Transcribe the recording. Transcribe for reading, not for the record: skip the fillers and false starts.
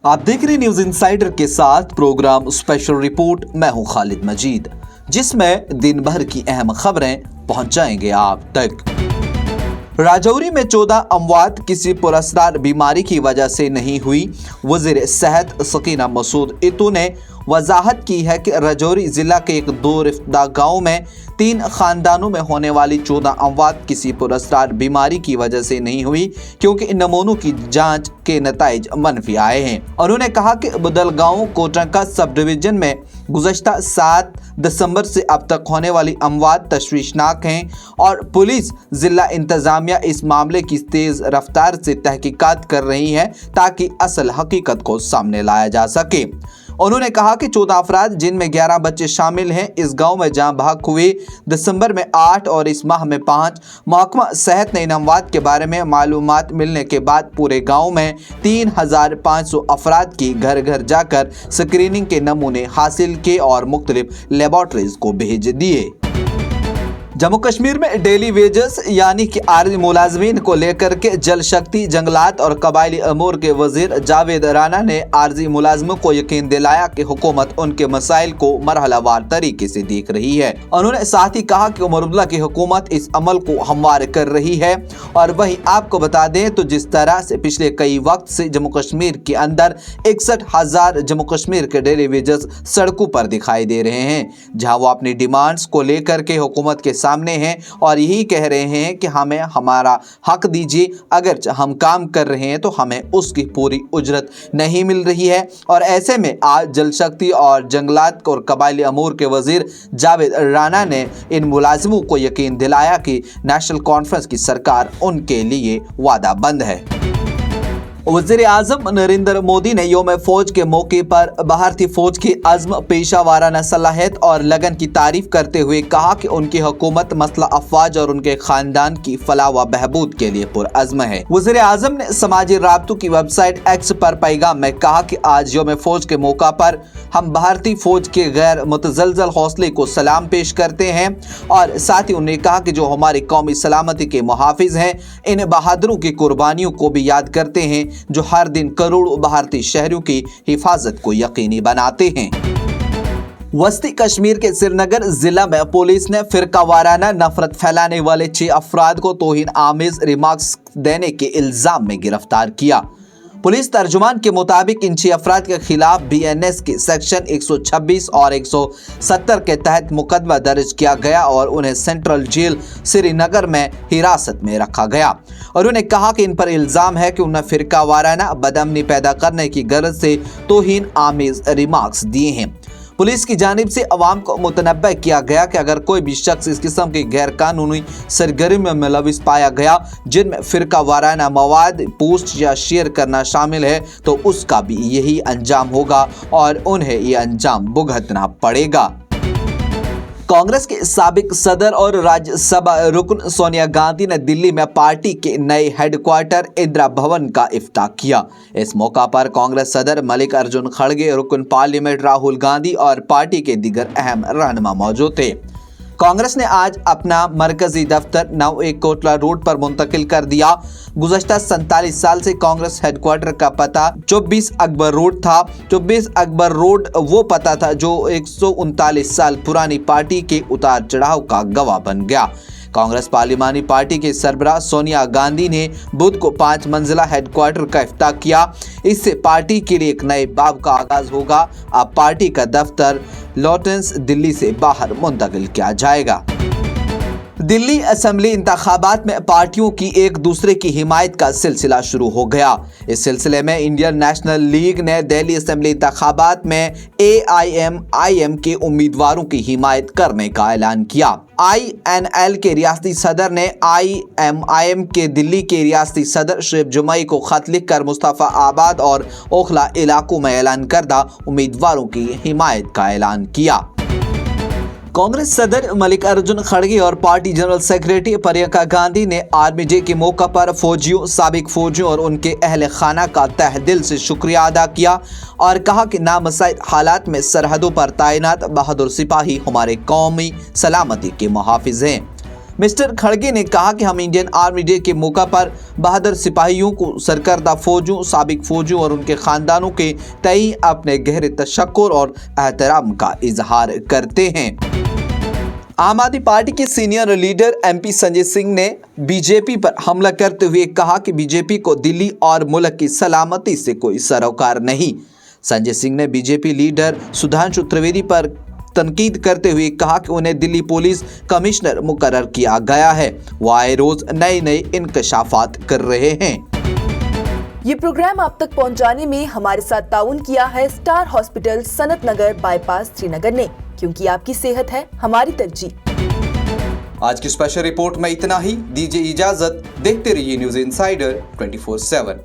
आप देख रहे न्यूज इंसाइडर के साथ प्रोग्राम स्पेशल रिपोर्ट। मैं हूं खालिद मजीद, जिसमें दिन भर की अहम खबरें पहुंचाएंगे आप तक। राजौरी में 14 अमवात किसी पुरस्कार बीमारी की वजह से नहीं हुई। वज़ीर सेहत सकीना मसूद इतू ने वजाहत की है कि राजौरी जिला के एक दो रिफ्ता गाँव में 3 खानदानों में होने वाली 14 अमवात किसी पुरस्कार बीमारी की वजह से नहीं हुई, क्योंकि इन नमूनों की जांच के नताइज मनफी आए हैं। उन्होंने कहा कि बदलगांव कोटरंका सब डिवीजन में गुज़श्ता 7 दिसंबर से अब तक होने वाली अमवात तशवीशनाक हैं और पुलिस जिला इंतजामिया इस मामले की तेज रफ्तार से तहकीकात कर रही है ताकि असल हकीकत को सामने लाया जा सके। उन्होंने कहा कि 14 अफराद जिनमें 11 बच्चे शामिल हैं इस गांव में जहां भाग हुए। दिसंबर में 8 और इस माह में 5। महकमा सेहत ने इन अमवात के बारे में मालूमात मिलने के बाद पूरे गांव में 3500 अफराद की घर घर जाकर स्क्रीनिंग के नमूने हासिल किए और मुख्तलिफ लेबॉर्ट्रीज को भेज दिए। जम्मू कश्मीर में डेली वेजेस यानी कि आर्जी मुलाजमीन को लेकर के जल शक्ति, जंगलात और कबायली अमूर के वजीर जावेद राना ने आर्जी मुलाजमों को यकीन दिलाया कि हुकूमत उनके मसाइल को मरहलावार तरीके से देख रही है। उन्होंने साथ ही कहा कि उमर अब्दुल्ला की हुकूमत इस अमल को हमवार कर रही है। और वहीं आपको बता दें तो जिस तरह से पिछले कई वक्त से जम्मू कश्मीर के अंदर 61,000 जम्मू कश्मीर के डेली वेजेस सड़कों पर दिखाई दे रहे हैं, जहां वो अपनी डिमांड्स को लेकर के हुकूमत के सामने हैं और यही कह रहे हैं कि हमें हमारा हक दीजिए। अगर हम काम कर रहे हैं तो हमें उसकी पूरी उजरत नहीं मिल रही है। और ऐसे में आज जल शक्ति और जंगलात और कबायली अमूर के वजीर जावेद राना ने इन मुलाजिमों को यकीन दिलाया कि नेशनल कॉन्फ्रेंस की सरकार उनके लिए वादा बंद है। वज़ीर आज़म नरेंद्र मोदी ने यौम फौज के मौके पर भारतीय फौज की अज़्म, पेशा वाराना सलाहियत और लगन की तारीफ करते हुए कहा कि उनकी हुकूमत मसला अफवाज और उनके खानदान की फलाह व बहबूद के लिए पुरअज़्म है। वज़ीर आज़म ने समाजी राब्तों की वेबसाइट एक्स पर पैगाम में कहा कि आज यौम फौज के मौका पर हम भारतीय फौज के गैर मुतज़लज़ल हौसले को सलाम पेश करते हैं और साथ ही उन्होंने कहा कि जो हमारी कौमी सलामती के मुहाफिज हैं, इन बहादुरों की कुर्बानियों को भी याद करते हैं जो हर दिन करोड़ों भारतीय शहरों की हिफाजत को यकीनी बनाते हैं। वस्ती कश्मीर के श्रीनगर जिला में पुलिस ने फिरका वाराना नफरत फैलाने वाले 6 अफराद को तौहीन आमेज रिमार्क्स देने के इल्जाम में गिरफ्तार किया। पुलिस तर्जुमान के मुताबिक इन 6 अफराद के खिलाफ BNS के सेक्शन 126 और 170 के तहत मुकदमा दर्ज किया गया और उन्हें सेंट्रल जेल श्रीनगर में हिरासत में रखा गया। और उन्हें कहा कि इन पर इल्ज़ाम है कि उन्हें फिरका वाराना बदअमनी पैदा करने की गरज से तौहीन आमेज रिमार्क्स दिए हैं। पुलिस की जानिब से अवाम को मुतनब्बह किया गया कि अगर कोई भी शख्स इस किस्म की गैर कानूनी सरगर्मी में मुलविस पाया गया जिनमें फिरका वाराना मवाद पोस्ट या शेयर करना शामिल है तो उसका भी यही अंजाम होगा और उन्हें ये अंजाम भुगतना पड़ेगा। कांग्रेस के साबिक सदर और राज्यसभा रुकन सोनिया गांधी ने दिल्ली में पार्टी के नए हेडक्वार्टर इंदिरा भवन का इफ्ताह किया। इस मौका पर कांग्रेस सदर मल्लिकार्जुन खड़गे, रुकन पार्लियामेंट राहुल गांधी और पार्टी के दीगर अहम रहनुमा मौजूद थे। कांग्रेस ने आज अपना मरकजी दफ्तर 9 कोटला रोड पर मुंतकिल कर दिया। गुज़श्ता 47 साल से कांग्रेस हेडक्वार्टर का पता 24 अकबर रोड था। 24 अकबर रोड वो पता था जो 139 साल पुरानी पार्टी के उतार चढ़ाव का गवाह बन गया। कांग्रेस पार्लिमानी पार्टी के सरबराह सोनिया गांधी ने बुध को 5 मंजिला हेडक्वार्टर का इफ्ताह किया। इससे पार्टी के लिए एक नए बाब का आगाज होगा। अब पार्टी का दफ्तर लॉरेंस दिल्ली से बाहर मुंतकिल किया जाएगा। दिल्ली असेंबली इंतखाबात में पार्टियों की एक दूसरे की हिमायत का सिलसिला शुरू हो गया। इस सिलसिले में इंडियन नेशनल लीग ने दिल्ली असेंबली इंतखाबात में AIMIM के उम्मीदवारों की हिमायत करने का ऐलान किया। INL के रियासती सदर ने IMIM के दिल्ली के रियासती सदर शुएब जुमई को खत लिखकर मुस्तफा आबाद और ओखला इलाकों में ऐलान करदा उम्मीदवारों की हिमायत का ऐलान किया। कांग्रेस सदर मल्लिकार्जुन खड़गे और party general secretary Priyanka Gandhi ने आर्मी डे के मौका पर फौजियों, साबिक फौजियों और उनके अहल खाना का तहे दिल से शुक्रिया अदा किया और कहा कि नामसाइद हालात में सरहदों पर तैनात बहादुर सिपाही हमारे कौमी सलामती के मुहाफिज हैं। मिस्टर खड़गे ने कहा कि हम इंडियन आर्मी डे के मौका पर बहादुर सिपाहियों को, सरकर्दा फौजियों, साबिक फौजियों और उनके खानदानों के तई अपने गहरे तशक्कुर और एहतराम का इजहार करते हैं। आम आदमी पार्टी के senior leader MP Sanjay Singh ने बीजेपी पर हमला करते हुए कहा कि बीजेपी को दिल्ली और मुल्क की सलामती से कोई सरोकार नहीं। संजय सिंह ने बीजेपी लीडर सुधांशु त्रिवेदी पर तनकीद करते हुए कहा कि उन्हें दिल्ली पुलिस कमिश्नर मुकर्रर किया गया है। वो आए रोज नए इंकशाफात कर रहे हैं। ये प्रोग्राम आप तक पहुंचाने में हमारे साथ ताउन किया है स्टार हॉस्पिटल सनत नगर बाईपास श्रीनगर ने, क्योंकि आपकी सेहत है हमारी तरजीह। आज की स्पेशल रिपोर्ट में इतना ही। दीजिए इजाजत। देखते रहिए न्यूज़ इनसाइडर 24/7।